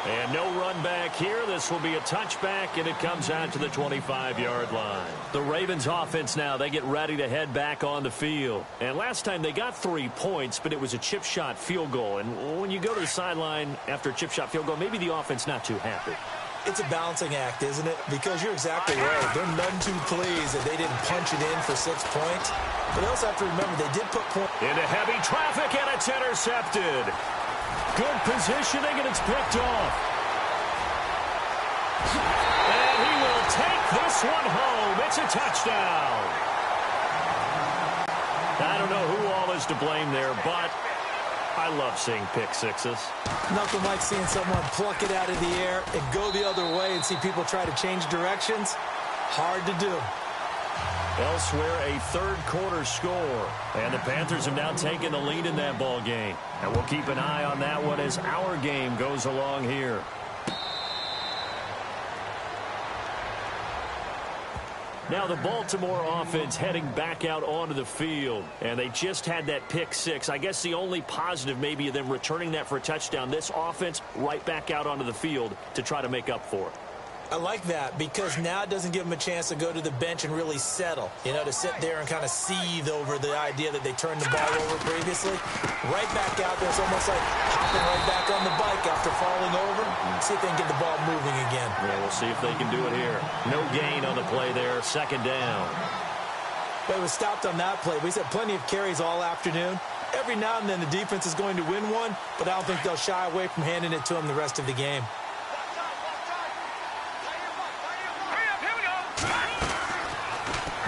And no run back here. This will be a touchback, and it comes out to the 25-yard line. The Ravens offense now, they get ready to head back on the field. And last time they got 3 points, but it was a chip shot field goal. And when you go to the sideline after a chip shot field goal, maybe the offense not too happy. It's a balancing act, isn't it? Because you're exactly right. They're none too pleased that they didn't punch it in for 6 points. But they also have to remember they did put points into heavy traffic, and it's intercepted. Good positioning, and it's picked off. And he will take this one home. It's a touchdown. I don't know who all is to blame there, but I love seeing pick sixes. Nothing like seeing someone pluck it out of the air and go the other way and see people try to change directions. Hard to do. Elsewhere, a third-quarter score. And the Panthers have now taken the lead in that ball game. And we'll keep an eye on that one as our game goes along here. Now the Baltimore offense heading back out onto the field. And they just had that pick six. I guess the only positive maybe of them returning that for a touchdown. This offense right back out onto the field to try to make up for it. I like that, because now it doesn't give them a chance to go to the bench and really settle. You know, to sit there and kind of seethe over the idea that they turned the ball over previously. Right back out there. It's almost like hopping right back on the bike after falling over. See if they can get the ball moving again. Yeah, we'll see if they can do it here. No gain on the play there. Second down. But it was stopped on that play. We've had plenty of carries all afternoon. Every now and then the defense is going to win one, but I don't think they'll shy away from handing it to them the rest of the game.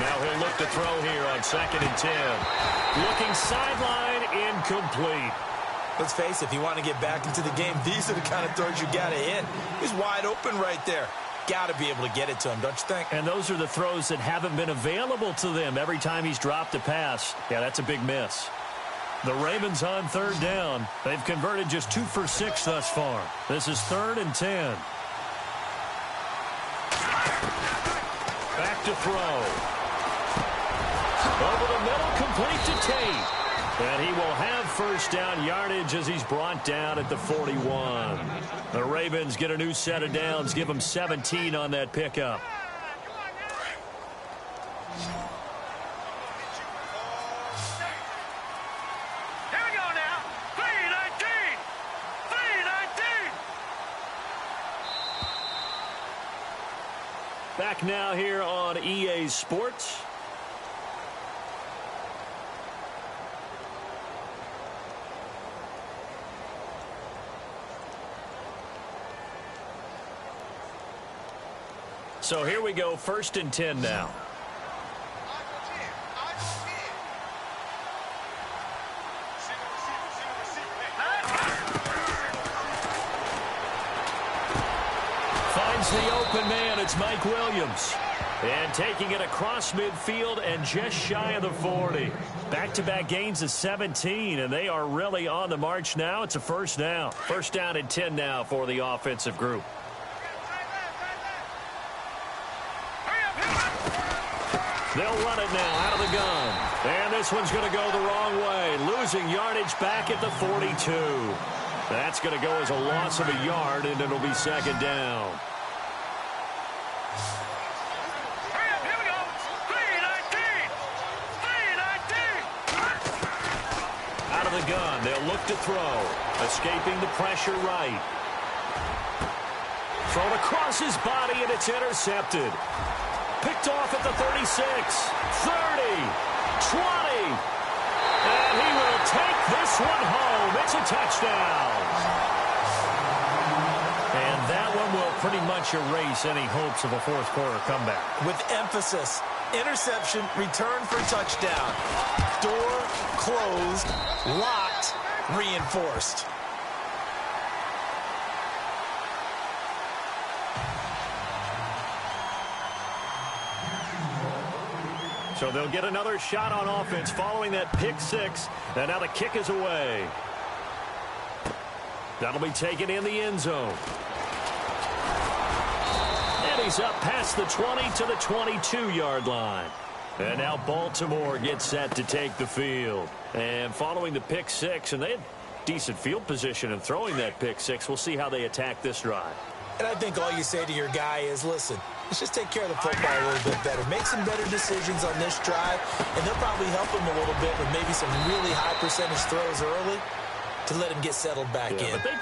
Now he'll look to throw here on 2nd and 10. Looking sideline, incomplete. Let's face it, if you want to get back into the game, these are the kind of throws you got to hit. He's wide open right there. Got to be able to get it to him, don't you think? And those are the throws that haven't been available to them every time he's dropped a pass. Yeah, that's a big miss. The Ravens on third down. They've converted just 2 for 6 thus far. This is 3rd and 10. Back to throw. Over the middle, complete to Tate. And he will have first down yardage as he's brought down at the 41. The Ravens get a new set of downs, give them 17 on that pickup. Here we go now. 3-19. 3-19. Back now here on EA Sports. So here we go, 1st and 10 now. Here's the open man. It's Mike Williams. And taking it across midfield and just shy of the 40. Back-to-back gains of 17, and they are really on the march now. It's a first down. First down and 10 now for the offensive group. They'll run it now out of the gun. And this one's going to go the wrong way. Losing yardage back at the 42. That's going to go as a loss of a yard, and it'll be second down. Out of the gun, they'll look to throw. Escaping the pressure right. Thrown across his body, and it's intercepted. Picked off at the 36, 30, 20. And he will take this one home. It's a touchdown. And that one will pretty much erase any hopes of a fourth quarter comeback. With emphasis, interception, return for touchdown. Door closed, locked, reinforced. So they'll get another shot on offense following that pick six. And now the kick is away. That'll be taken in the end zone. And he's up past the 20 to the 22-yard line. And now Baltimore gets set to take the field. And following the pick six, and they had decent field position in throwing that pick six. We'll see how they attack this drive. And I think all you say to your guy is, listen, let's just take care of the football a little bit better. Make some better decisions on this drive, and they'll probably help him a little bit with maybe some really high percentage throws early to let him get settled back in. But they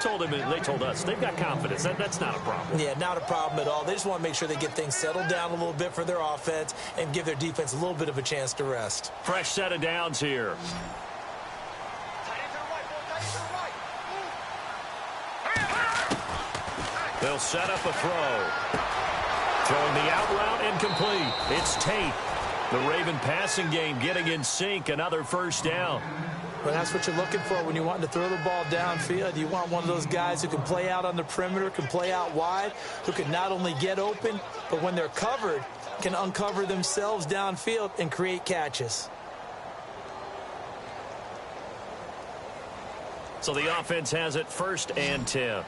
told us they've got confidence. That's not a problem. Yeah, not a problem at all. They just want to make sure they get things settled down a little bit for their offense and give their defense a little bit of a chance to rest. Fresh set of downs here. They'll set up a throw. Throwing the out route incomplete. It's Tate. The Raven passing game getting in sync. Another first down. Well, that's what you're looking for when you want to throw the ball downfield. You want one of those guys who can play out on the perimeter, can play out wide, who can not only get open, but when they're covered, can uncover themselves downfield and create catches. So the offense has it first and 10.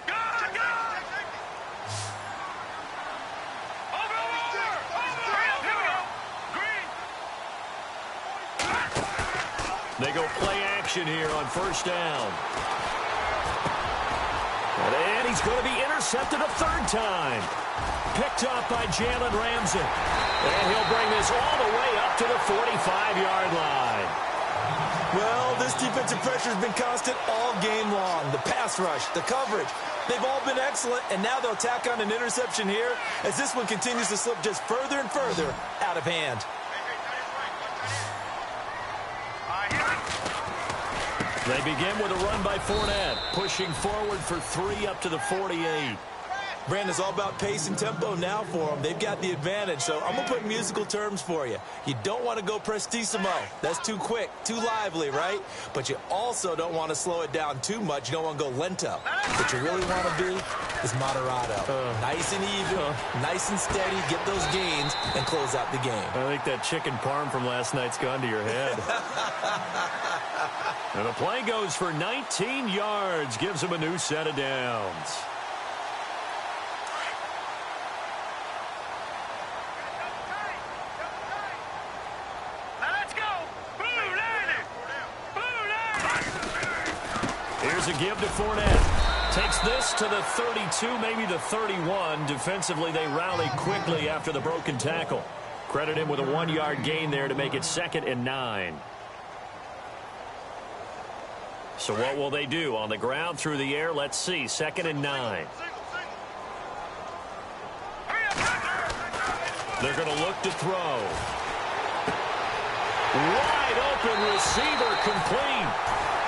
They go play action here on first down. And he's going to be intercepted a third time. Picked up by Jalen Ramsey. And he'll bring this all the way up to the 45-yard line. Well, this defensive pressure has been constant all game long. The pass rush, the coverage, they've all been excellent. And now they'll tack on an interception here as this one continues to slip just further and further out of hand. They begin with a run by Fournette, pushing forward for 3 up to the 48. Brandon, it's all about pace and tempo now for them. They've got the advantage, so I'm going to put musical terms for you. You don't want to go prestissimo. That's too quick, too lively, right? But you also don't want to slow it down too much. You don't want to go lento. What you really want to be is moderato. Nice and even, nice and steady, get those gains, and close out the game. I think that chicken parm from last night's gone to your head. And the play goes for 19 yards, gives him a new set of downs. Here's a give to Fournette. Takes this to the 32, maybe the 31. Defensively, they rally quickly after the broken tackle. Credit him with a 1-yard gain there to make it 2nd and 9. So what will they do? On the ground, through the air, let's see. 2nd and 9. They're going to look to throw. Wide open receiver complete.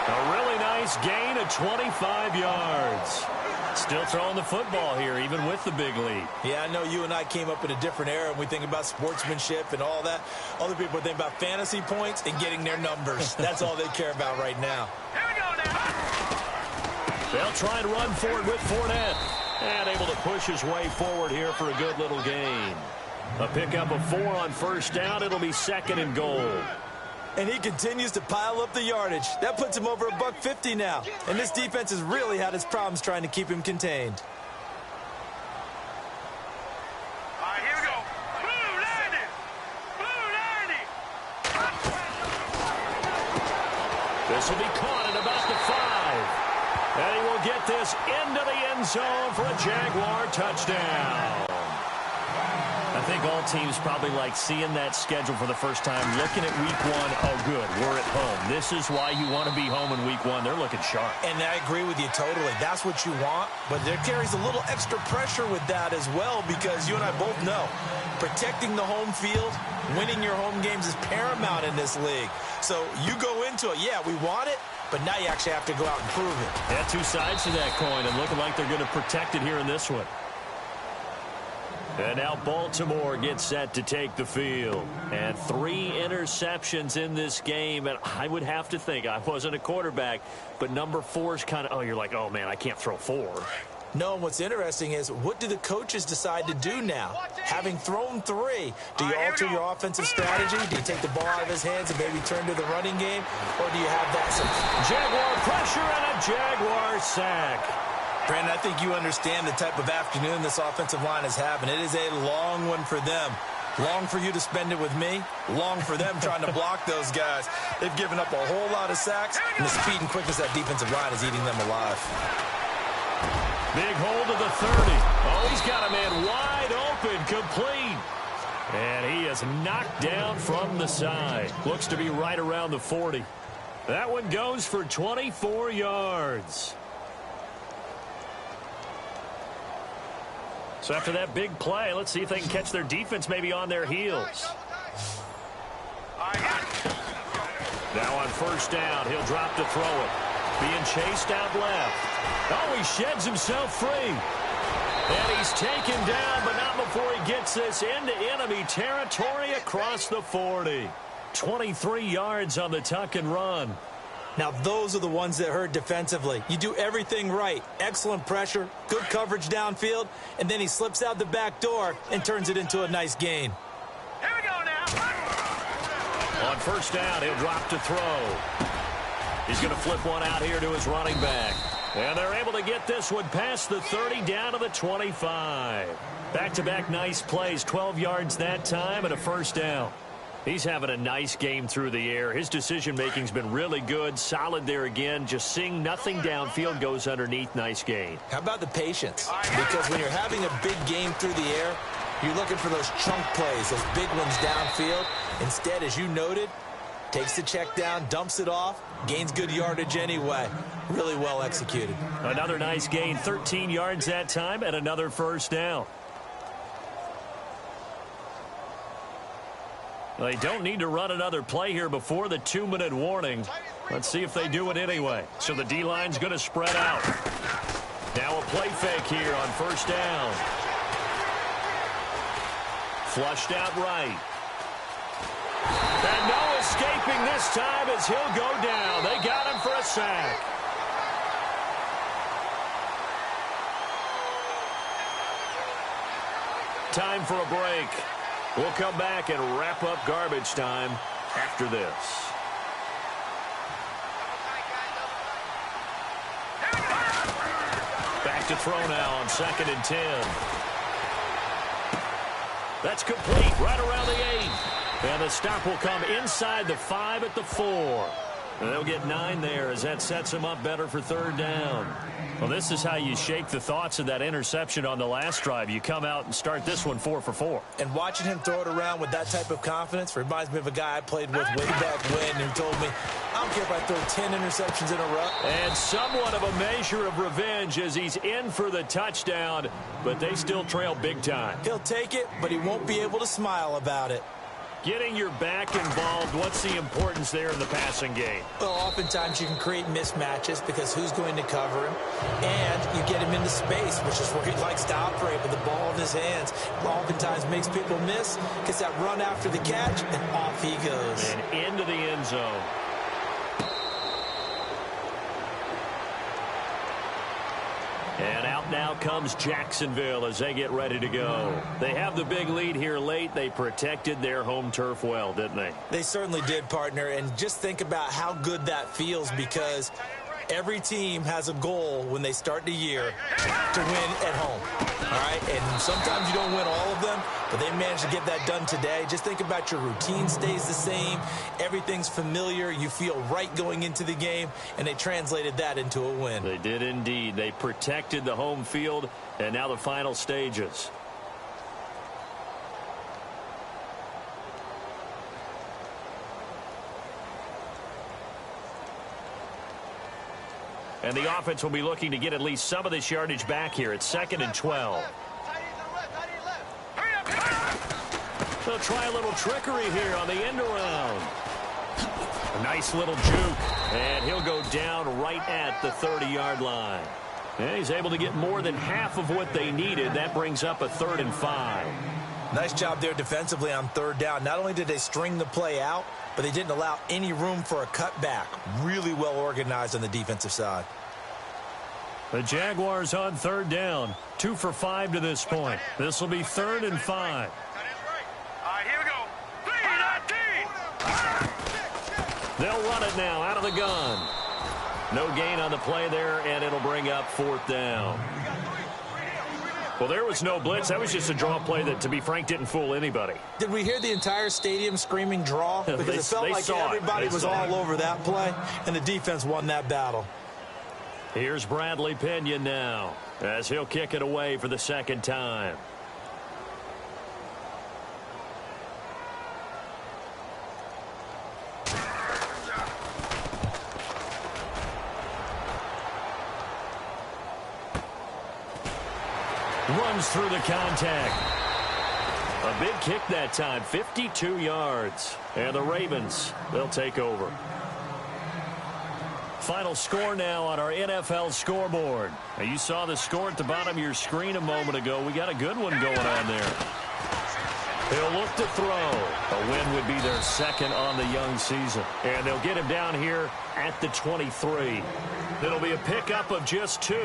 A really nice gain of 25 yards. Still throwing the football here, even with the big lead. Yeah, I know you and I came up in a different era, and we think about sportsmanship and all that. Other people think about fantasy points and getting their numbers. That's all they care about right now. They'll try and run for it with Fournette. And able to push his way forward here for a good little gain. A pickup of 4 on first down. It'll be 2nd and goal. And he continues to pile up the yardage. That puts him over $150 now. And this defense has really had its problems trying to keep him contained. All right, here we go. Blue 90. Blue 90. This will be caught at about the 5. And he will get this into the end zone for a Jaguar touchdown. I think all teams probably like seeing that schedule for the first time, looking at week 1. Oh, good, we're at home. This is why you want to be home in week 1. They're looking sharp. And I agree with you totally. That's what you want, but there carries a little extra pressure with that as well, because you and I both know protecting the home field, winning your home games is paramount in this league. So you go into it, yeah, we want it, but now you actually have to go out and prove it. Yeah, 2 sides to that coin, and looking like they're going to protect it here in this one. And now Baltimore gets set to take the field. And 3 interceptions in this game. And I would have to think, I wasn't a quarterback, but number 4 is kind of, oh, you're like, oh, man, I can't throw 4. No, and what's interesting is, what do the coaches decide to do now? Having thrown 3, do you alter your offensive strategy? Do you take the ball out of his hands and maybe turn to the running game? Or do you have that some Jaguar pressure and a Jaguar sack? Brandon, I think you understand the type of afternoon this offensive line is having. It is a long one for them. Long for you to spend it with me. Long for them trying to block those guys. They've given up a whole lot of sacks, and the speed and quickness of that defensive line is eating them alive. Big hold of the 30. Oh, he's got a man wide open, complete. And he is knocked down from the side. Looks to be right around the 40. That one goes for 24 yards. So after that big play, let's see if they can catch their defense maybe on their heels. Now on first down, he'll drop to throw it. Being chased out left. Oh, he sheds himself free. And he's taken down, but not before he gets this into enemy territory across the 40. 23 yards on the tuck and run. Now, those are the ones that hurt defensively. You do everything right. Excellent pressure, good coverage downfield, and then he slips out the back door and turns it into a nice gain. Here we go now. On first down, he'll drop to throw. He's going to flip one out here to his running back. And they're able to get this one past the 30 down to the 25. Back-to-back nice plays, 12 yards that time and a first down. He's having a nice game through the air. His decision-making's been really good, solid there again. Just seeing nothing downfield goes underneath. Nice gain. How about the patience? Because when you're having a big game through the air, you're looking for those chunk plays, those big ones downfield. Instead, as you noted, takes the check down, dumps it off, gains good yardage anyway. Really well executed. Another nice gain, 13 yards that time, and another first down. They don't need to run another play here before the 2-minute warning. Let's see if they do it anyway. So the D-line's going to spread out. Now a play fake here on first down. Flushed out right. And no escaping this time as he'll go down. They got him for a sack. Time for a break. We'll come back and wrap up garbage time after this. Back to throw now on 2nd and 10. That's complete right around the 8. And the stop will come inside the 5 at the 4. And they'll get 9 there as that sets them up better for 3rd down. Well, this is how you shake the thoughts of that interception on the last drive. You come out and start this one 4 for 4. And watching him throw it around with that type of confidence reminds me of a guy I played with way back when who told me, I don't care if I throw 10 interceptions in a row. And somewhat of a measure of revenge as he's in for the touchdown, but they still trail big time. He'll take it, but he won't be able to smile about it. Getting your back involved, what's the importance there in the passing game? Well, oftentimes you can create mismatches because who's going to cover him? And you get him into space, which is where he likes to operate with the ball in his hands. Oftentimes makes people miss, gets that run after the catch, and off he goes. And into the end zone. And out now comes Jacksonville as they get ready to go. They have the big lead here late. They protected their home turf well, didn't they? They certainly did, partner. And just think about how good that feels, because every team has a goal when they start the year to win at home. All right? And sometimes you don't win all of them, but they managed to get that done today. Just think about your routine stays the same. Everything's familiar. You feel right going into the game, and they translated that into a win. They did indeed. They protected the home field, and now the final stages. And the offense will be looking to get at least some of this yardage back here. It's 2nd and 12. They'll try a little trickery here on the end around. A nice little juke. And he'll go down right at the 30-yard line. And he's able to get more than half of what they needed. That brings up a 3rd and 5. Nice job there defensively on 3rd down. Not only did they string the play out, but they didn't allow any room for a cutback. Really well organized on the defensive side. The Jaguars on 3rd down. 2 for 5 to this point. This will be 3rd and 5. All right, here we go. 3-19. They'll run it now out of the gun. No gain on the play there, and it'll bring up 4th down. Well, there was no blitz. That was just a draw play that, to be frank, didn't fool anybody. Did we hear the entire stadium screaming draw? Because it felt like everybody was all over that play, and the defense won that battle. Here's Bradley Pinion now, as he'll kick it away for the 2nd time. Runs through the contact. A big kick that time, 52 yards. And the Ravens, they'll take over. Final score now on our NFL scoreboard. Now, you saw the score at the bottom of your screen a moment ago. We got a good one going on there. They'll look to throw. A win would be their 2nd on the young season. And they'll get him down here at the 23. It'll be a pickup of just 2,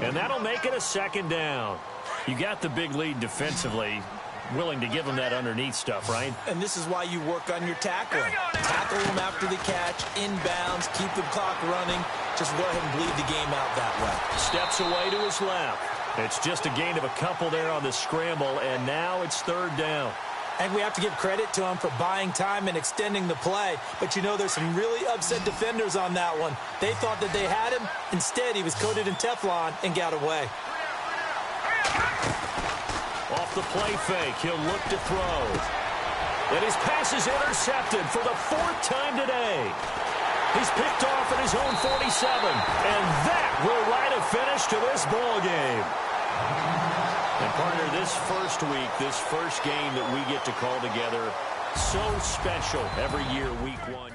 and that'll make it a 2nd down. You got the big lead defensively, willing to give them that underneath stuff, right? And this is why you work on your tackling. Tackle them after the catch, inbounds, keep the clock running. Just go ahead and bleed the game out that way. Steps away to his left. It's just a gain of a couple there on the scramble, and now it's 3rd down. And we have to give credit to him for buying time and extending the play. But, you know, there's some really upset defenders on that one. They thought that they had him. Instead, he was coated in Teflon and got away. Off the play fake, he'll look to throw. And his pass is intercepted for the 4th time today. He's picked off at his own 47. And that will write a finish to this ball game. And partner, this first week, this first game that we get to call together, so special every year, week 1.